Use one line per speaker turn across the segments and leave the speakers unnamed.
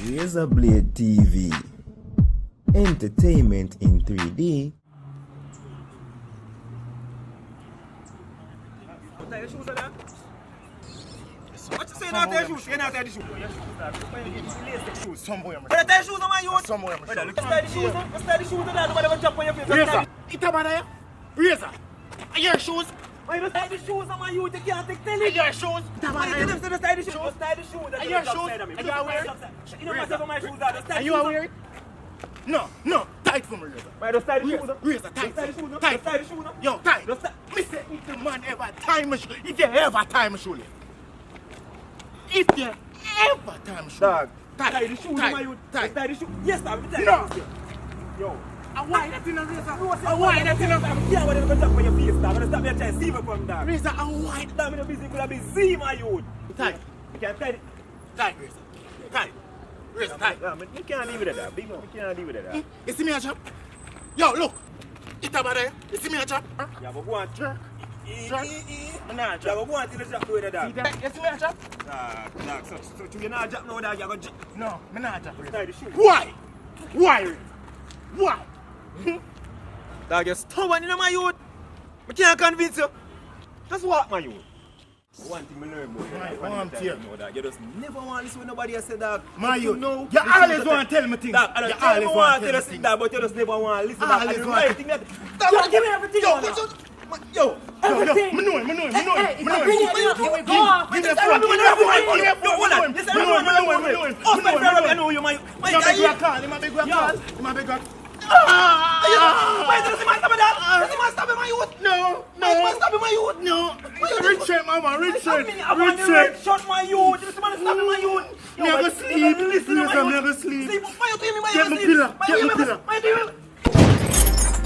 Razorblade TV. Entertainment in 3D.
What you say now to your shoes? You're not tie the shoes.
Somewhere,
But you tie the shoes on my youth.
somewhere.
Let's tie the shoes. Let's tie the shoes on that. Nobody will jump on your face.
Razor, it's about there. Razor, are your shoes?
Why you tie the shoes on my youth? You can't take tell
Are
it.
your shoes?
Why you tell them to just tie the shoes? Just tie the shoes.
Are your shoes? Are you aware?
You know what's on my shoes? Just tie
Are
the
you
shoes.
aware? No, tight for me, Razor.
Why just tie the shoes?
Razor, tight.
Just tie the shoes.
Tight.
Just tie the shoes.
Yo, tight.
Just tie.
Me say if the man ever tie my shoe, if you ever tie my shoe, if you ever tie my shoe,
Dog,
tight.
tie the shoes on my youth.
Tight.
Just tie the shoes. Yes, dog. Tie the
No.
shoes. Yo.
Why that in a Razor?
I
Why that in a
Yeah, when you jump on your face, dog. When you stop me, try to see me from dog.
Razor? Why?
Dog, me no busy. Could have been see my youth.
Tight.
You can't tie it.
Tight, Razor. Tight. Razor, tight.
Yeah, man, you can't leave it at that. Big man, you can't leave it at that.
You see me a chop? Yo, look. It's about there. You see me a chop?
Yeah, but go on.
Jerk.
Jerk.
Nah,
Yeah,
chop.
but go on till the drop do it at that.
See that? You see me a chop?
Dog, so you're not drop now, dog. You're going to
No, me not chop.
tie the shoe.
Why? Why? Why?
Dog, you're stubborn, you know, my youth. I can't convince you. Just walk, my youth. One thing I learn more. You just never want to listen to nobody else say, dog.
My
You
youth,
know,
you
listen
always
to
want to tell me things.
Dog, I
You
don't
always
want
want
to
to
tell
tell
us
me
that, but you just never want to listen.
Always
And
want to-
everything that. Dog, give me everything.
Yo,
man.
what's
Yo,
everything. Me know it.
Give me
Give
everything.
me
Yo, hold on. Listen, Oh, my friend, I know you, my
You
guy.
make a call. You make a call. You make a
Why does the man stop that? Does the man stop my youth?
No,
Why does the man stop my youth?
no. Rich shirt, mama. Rich shirt.
I want
Rich
the red
shirt.
shot my youth. This man is stopping my youth. Yo,
Never
but-
sleep.
Listen to my
Never,
youth.
never sleep.
Sleep. Why you doing me? Why you
Get me
sleep?
pillow.
Why
Get
you
me
doing me?
pillow.
Why you doing me?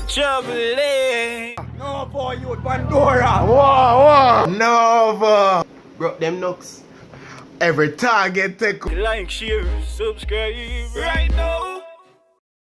Jubilee.
No, boy, youth, Pandora.
Wow. Nova. Bro, them nooks. Every target take.
Like, share, subscribe right now.